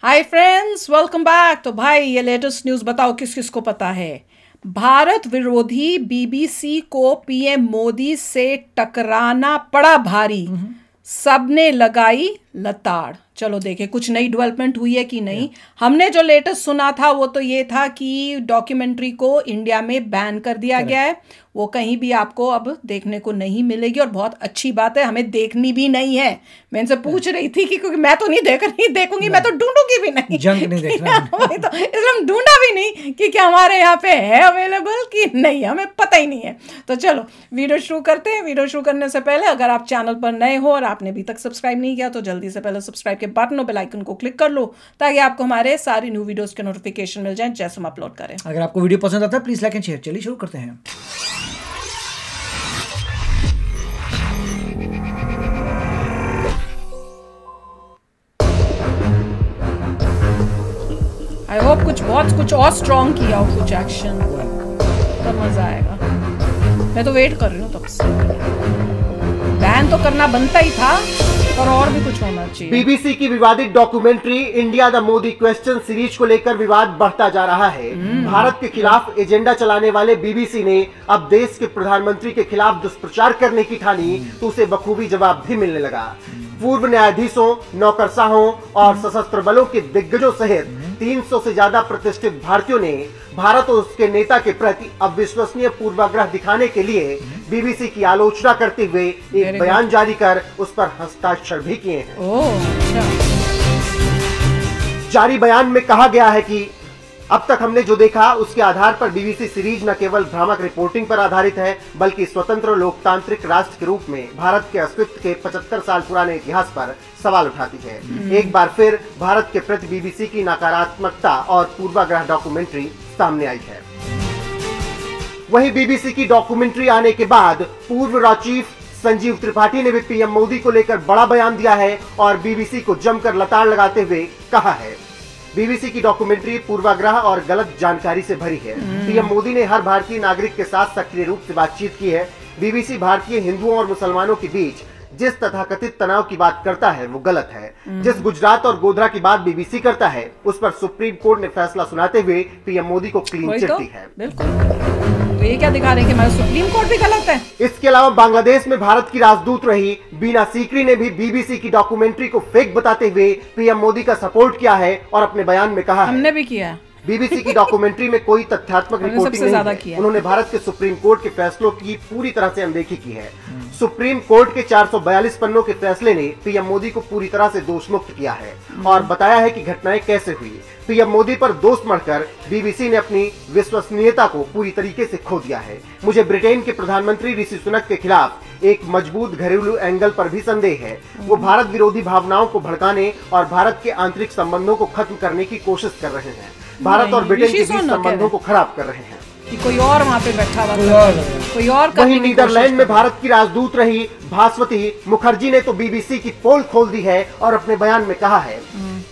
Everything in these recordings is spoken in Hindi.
Hi friends, welcome back. तो भाई ये लेटेस्ट न्यूज़ बताओ किस किस को पता है। भारत विरोधी बीबीसी को पीएम मोदी से टकराना पड़ा भारी, सबने लगाई लताड़। चलो देखें कुछ नई डेवलपमेंट हुई है कि नहीं। हमने जो लेटेस्ट सुना था वो तो ये था कि डॉक्यूमेंट्री को इंडिया में बैन कर दिया गया है, वो कहीं भी आपको अब देखने को नहीं मिलेगी और बहुत अच्छी बात है, हमें देखनी भी नहीं है। मैं इनसे पूछ रही थी कि क्योंकि मैं तो नहीं देखूंगी, मैं तो ढूंढूंगी भी नहीं, जंग नहीं देखना वही तो, इसलिए हम ढूंढा भी नहीं कि क्या हमारे यहाँ पे है अवेलेबल कि नहीं, हमें पता ही नहीं है। तो चलो वीडियो शुरू करते हैं। वीडियो शुरू करने से पहले अगर आप चैनल पर नए हो और आपने अभी तक सब्सक्राइब नहीं किया तो जल्दी से पहले सब्सक्राइब के बटन और बेल आइकन को क्लिक कर लो ताकि आपको हमारे सारी न्यू वीडियोस के नोटिफिकेशन मिल जाएं जैसे हम अपलोड करें। अगर आपको वीडियो पसंद आता है प्लीज लाइक एंड शेयर। चलिए शुरू करते हैं। आई होप कुछ और स्ट्रॉन्ग किया हो, कुछ एक्शन, तब मजा आएगा। मैं तो वेट कर रही हूँ तब से। बैन तो करना बनता ही था पर और भी कुछ होना चाहिए। बीबीसी की विवादित documentary India the Modi question series को लेकर विवाद बढ़ता जा रहा है। भारत के खिलाफ एजेंडा चलाने वाले बीबीसी ने अब देश के प्रधानमंत्री के खिलाफ दुष्प्रचार करने की ठानी तो उसे बखूबी जवाब भी मिलने लगा। पूर्व न्यायाधीशों, नौकरशाहों और सशस्त्र बलों के दिग्गजों सहित 300 से ज्यादा प्रतिष्ठित भारतीयों ने भारत और उसके नेता के प्रति अविश्वसनीय पूर्वाग्रह दिखाने के लिए बीबीसी की आलोचना करते हुए एक बयान जारी कर उस पर हस्ताक्षर भी किए हैं। जारी बयान में कहा गया है कि अब तक हमने जो देखा उसके आधार पर बीबीसी सीरीज न केवल भ्रामक रिपोर्टिंग पर आधारित है बल्कि स्वतंत्र लोकतांत्रिक राष्ट्र के रूप में भारत के अस्तित्व के 75 साल पुराने इतिहास पर सवाल उठाती है। एक बार फिर भारत के प्रति बीबीसी की नकारात्मकता और पूर्वाग्रह डॉक्यूमेंट्री सामने आई है। वहीं बीबीसी की डॉक्यूमेंट्री आने के बाद पूर्व रॉ चीफ संजीव त्रिपाठी ने भी पीएम मोदी को लेकर बड़ा बयान दिया है और बीबीसी को जमकर लताड़ लगाते हुए कहा है। बीबीसी की डॉक्यूमेंट्री पूर्वाग्रह और गलत जानकारी से भरी है। पीएम मोदी ने हर भारतीय नागरिक के साथ सक्रिय रूप से बातचीत की है। बीबीसी भारतीय हिंदुओं और मुसलमानों के बीच जिस तथाकथित तनाव की बात करता है वो गलत है। जिस गुजरात और गोधरा की बात बीबीसी करता है उस पर सुप्रीम कोर्ट ने फैसला सुनाते हुए पीएम मोदी को क्लीन चिट दी है। तो ये क्या दिखा रहे हैं कि हमारा सुप्रीम कोर्ट भी गलत है। इसके अलावा बांग्लादेश में भारत की राजदूत रही बीना सीकरी ने भी बीबीसी की डॉक्यूमेंट्री को फेक बताते हुए पीएम मोदी का सपोर्ट किया है और अपने बयान में कहा हमने भी किया है। बीबीसी की डॉक्यूमेंट्री में कोई तथ्यात्मक रिपोर्टिंग नहीं है। उन्होंने भारत के सुप्रीम कोर्ट के फैसलों की पूरी तरह से अनदेखी की है। सुप्रीम कोर्ट के 442 पन्नों के फैसले ने पीएम मोदी को पूरी तरह से दोषमुक्त किया है और बताया है कि घटनाएं कैसे हुई। पीएम मोदी पर दोष मढ़कर बीबीसी ने अपनी विश्वसनीयता को पूरी तरीके से खो दिया है। मुझे ब्रिटेन के प्रधानमंत्री ऋषि सुनक के खिलाफ एक मजबूत घरेलू एंगल पर भी संदेह है। वो भारत विरोधी भावनाओं को भड़काने और भारत के आंतरिक संबंधों को खत्म करने की कोशिश कर रहे हैं। भारत और ब्रिटेन के बीच संबंधों को खराब कर रहे हैं। कि कोई और वहाँ पे बैठा हुआ कोई और वहीं नीदरलैंड में भारत की राजदूत रही भास्वती मुखर्जी ने तो बीबीसी की पोल खोल दी है और अपने बयान में कहा है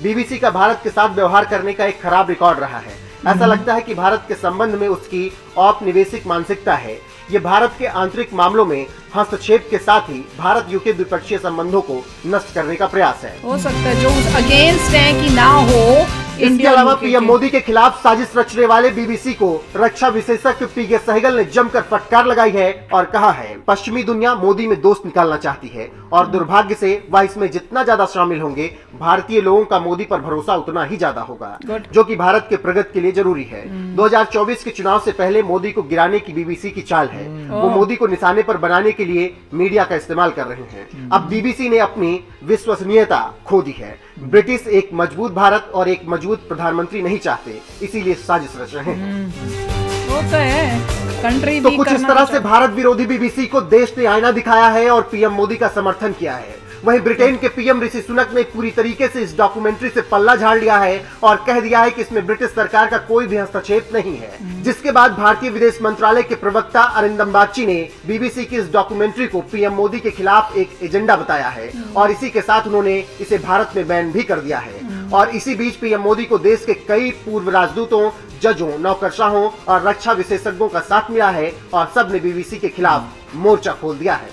बीबीसी का भारत के साथ व्यवहार करने का एक खराब रिकॉर्ड रहा है। ऐसा लगता है कि भारत के संबंध में उसकी औपनिवेशिक मानसिकता है। ये भारत के आंतरिक मामलों में हस्तक्षेप के साथ ही भारत यूके द्विपक्षीय संबंधों को नष्ट करने का प्रयास है। हो सकता है जो अगेंस्ट है कि ना हो। इसके अलावा पीएम मोदी के खिलाफ साजिश रचने वाले बीबीसी को रक्षा विशेषज्ञ पीके सहगल ने जमकर फटकार लगाई है और कहा है पश्चिमी दुनिया मोदी में दोस्त निकालना चाहती है और दुर्भाग्य से वह इसमें जितना ज्यादा शामिल होंगे भारतीय लोगों का मोदी पर भरोसा उतना ही ज्यादा होगा, जो कि भारत के प्रगति के लिए जरूरी है। 2024 के चुनाव से पहले मोदी को गिराने की बीबीसी की चाल है। वो मोदी को निशाने पर बनाने के लिए मीडिया का इस्तेमाल कर रहे हैं। अब बीबीसी ने अपनी विश्वसनीयता खो दी है। ब्रिटिश एक मजबूत भारत और एक मजबूत प्रधानमंत्री नहीं चाहते, इसीलिए साजिश रच रहे हैं। होता है कंट्री तो कुछ इस तरह से भारत विरोधी बीबीसी को देश ने आईना दिखाया है और पीएम मोदी का समर्थन किया है। वहीं ब्रिटेन के पीएम ऋषि सुनक ने पूरी तरीके से इस डॉक्यूमेंट्री से पल्ला झाड़ लिया है और कह दिया है कि इसमें ब्रिटिश सरकार का कोई भी हस्तक्षेप नहीं है। जिसके बाद भारतीय विदेश मंत्रालय के प्रवक्ता अरिंदम बागची ने बीबीसी की इस डॉक्यूमेंट्री को पीएम मोदी के खिलाफ एक एजेंडा बताया है और इसी के साथ उन्होंने इसे भारत में बैन भी कर दिया है। और इसी बीच पीएम मोदी को देश के कई पूर्व राजदूतों, जजों, नौकरशाहों और रक्षा विशेषज्ञों का साथ मिला है और सब ने बीबीसी के खिलाफ मोर्चा खोल दिया है।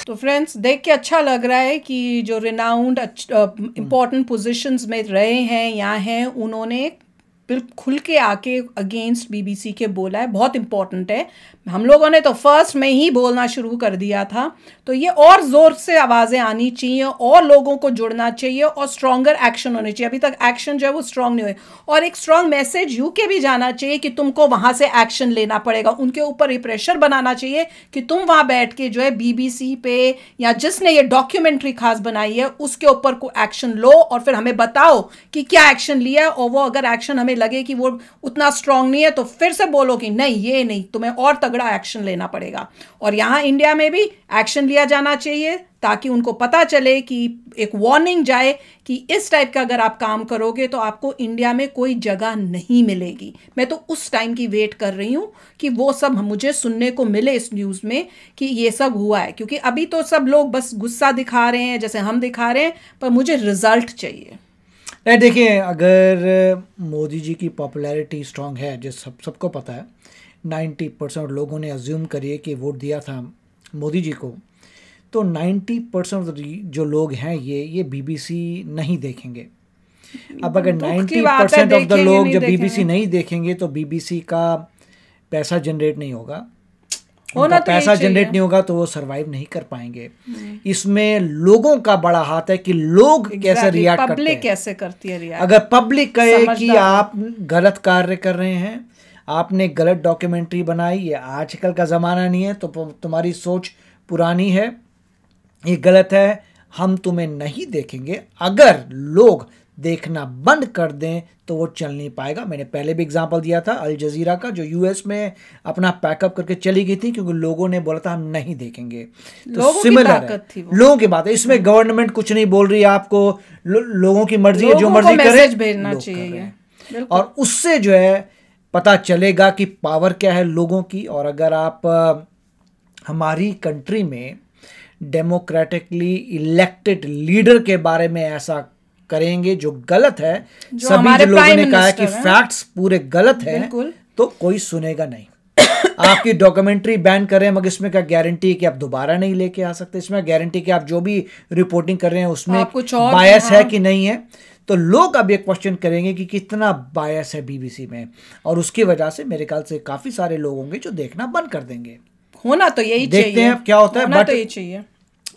तो फ्रेंड्स, देख के अच्छा लग रहा है कि जो रिनाउंड इम्पोर्टेंट पोजीशंस में रहे हैं यहाँ हैं, उन्होंने बिल्कुल खुल के आके अगेंस्ट बीबीसी के बोला है। बहुत इम्पॉर्टेंट है। हम लोगों ने तो फर्स्ट में ही बोलना शुरू कर दिया था, तो ये और ज़ोर से आवाज़ें आनी चाहिए और लोगों को जुड़ना चाहिए और स्ट्रॉन्गर एक्शन होने चाहिए। अभी तक एक्शन जो है वो स्ट्रॉन्ग नहीं हुए, और एक स्ट्रॉन्ग मैसेज यूके भी जाना चाहिए कि तुमको वहाँ से एक्शन लेना पड़ेगा। उनके ऊपर ये प्रेशर बनाना चाहिए कि तुम वहाँ बैठ के जो है बीबीसी पे या जिसने ये डॉक्यूमेंट्री खास बनाई है उसके ऊपर को एक्शन लो, और फिर हमें बताओ कि क्या एक्शन लिया है। और वो अगर एक्शन हमें लगे कि वो उतना स्ट्रांग नहीं है तो फिर से बोलो कि नहीं, ये नहीं, तुम्हें और तगड़ा एक्शन लेना पड़ेगा। और यहाँ इंडिया में भी एक्शन लिया जाना चाहिए ताकि उनको पता चले कि एक वार्निंग जाए कि इस टाइप का अगर आप काम करोगे तो आपको इंडिया में कोई जगह नहीं मिलेगी। मैं तो उस टाइम की वेट कर रही हूँ कि वो सब मुझे सुनने को मिले इस न्यूज़ में कि ये सब हुआ है, क्योंकि अभी तो सब लोग बस गुस्सा दिखा रहे हैं जैसे हम दिखा रहे हैं, पर मुझे रिजल्ट चाहिए। देखिए, अगर मोदी जी की पॉपुलैरिटी स्ट्रांग है, जो सबको पता है, 90% लोगों ने अज्यूम करिए कि वोट दिया था मोदी जी को, तो 90% जो लोग हैं ये बीबीसी नहीं देखेंगे। अब अगर 90% ऑफ द लोग जब बीबीसी नहीं देखेंगे तो बीबीसी का पैसा जनरेट नहीं होगा, उनका पैसा जनरेट नहीं होगा तो वो सरवाइव नहीं कर पाएंगे। इसमें लोगों का बड़ा हाथ है कि लोग कैसे रिएक्ट करते हैं, पब्लिक कैसे करती है रिएक्ट। अगर पब्लिक कहे कि आप गलत कार्य कर रहे हैं, आपने गलत डॉक्यूमेंट्री बनाई, ये आजकल का ज़माना नहीं है, तो तुम्हारी सोच पुरानी है, ये गलत है, हम तुम्हें नहीं देखेंगे। अगर लोग देखना बंद कर दें तो वो चल नहीं पाएगा। मैंने पहले भी एग्जांपल दिया था अल जजीरा का, जो यूएस में अपना पैकअप करके चली गई थी क्योंकि लोगों ने बोला था हम नहीं देखेंगे। तो सिमिलर है, लोगों की बात है इसमें। गवर्नमेंट कुछ नहीं बोल रही है आपको, लोगों की मर्जी है, जो मर्जी करे भेजना चाहिए, और उससे जो है पता चलेगा कि पावर क्या है लोगों की। और अगर आप हमारी कंट्री में डेमोक्रेटिकली इलेक्टेड लीडर के बारे में ऐसा करेंगे जो गलत है, सभी जो लोगों ने कहा है कि फैक्ट्स पूरे गलत हैं, तो कोई सुनेगा नहीं। आपकी डॉक्यूमेंट्री बैन कर रहे हैं, मगर इसमें क्या गारंटी है कि आप दोबारा नहीं लेके आ सकते? इसमें गारंटी कि आप जो भी रिपोर्टिंग कर रहे हैं उसमें बायस है कि नहीं है? तो लोग अब ये क्वेश्चन करेंगे कि कितना बायस है बीबीसी में, और उसकी वजह से मेरे ख्याल से काफी सारे लोग होंगे जो देखना बंद कर देंगे। होना तो यही चाहिए, देखते हैं क्या होता है। बट तो यही चाहिए।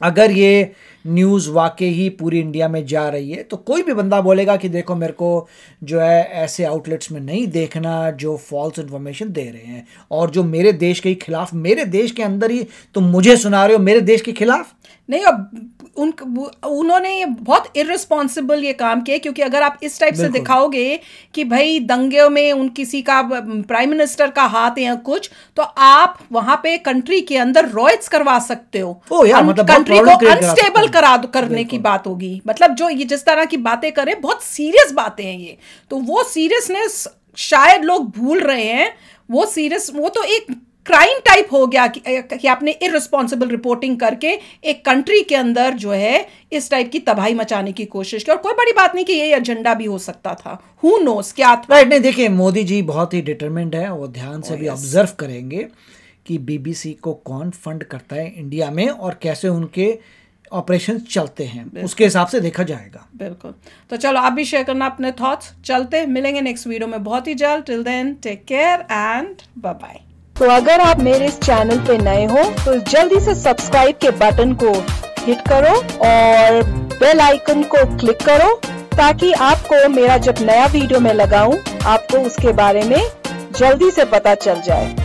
अगर ये न्यूज़ वाकई ही पूरी इंडिया में जा रही है तो कोई भी बंदा बोलेगा कि देखो मेरे को जो है ऐसे आउटलेट्स में नहीं देखना जो फॉल्स इन्फॉर्मेशन दे रहे हैं, और जो मेरे देश के खिलाफ, मेरे देश के अंदर ही तुम मुझे सुना रहे हो मेरे देश के खिलाफ। नहीं, अब उन्होंने ये बहुत इररिस्पॉन्सिबल ये काम किया, क्योंकि अगर आप इस टाइप से दिखाओगे कि भाई दंगे में किसी का प्राइम मिनिस्टर का हाथ है या कुछ, तो आप वहां पे कंट्री के अंदर रॉयट्स करवा सकते हो, कंट्री को अनस्टेबल करने की बात होगी। मतलब जो ये जिस तरह की बातें करें, बहुत सीरियस बातें हैं ये, तो वो सीरियसनेस शायद लोग भूल रहे हैं। वो सीरियस, वो तो एक क्राइम टाइप हो गया कि आपने इररिस्पॉन्सिबल रिपोर्टिंग करके एक कंट्री के अंदर जो है इस टाइप की तबाही मचाने की कोशिश की। और कोई बड़ी बात नहीं कि ये एजेंडा भी हो सकता था, हु नोस क्या था। राइट, नहीं देखिए, मोदी जी बहुत ही डिटरमिन्ड है, वो ध्यान से भी ऑब्जर्व करेंगे कि बीबीसी को कौन फंड करता है इंडिया में और कैसे उनके ऑपरेशन चलते हैं, उसके हिसाब से देखा जाएगा। बिल्कुल। तो चलो आप भी शेयर करना अपने थॉट्स। चलते मिलेंगे नेक्स्ट वीडियो में बहुत ही जल्द। Till then take care and bye bye. तो अगर आप मेरे इस चैनल पे नए हो तो जल्दी से सब्सक्राइब के बटन को हिट करो और बेल आइकन को क्लिक करो, ताकि आपको मेरा जब नया वीडियो मैं लगाऊं आपको उसके बारे में जल्दी से पता चल जाए।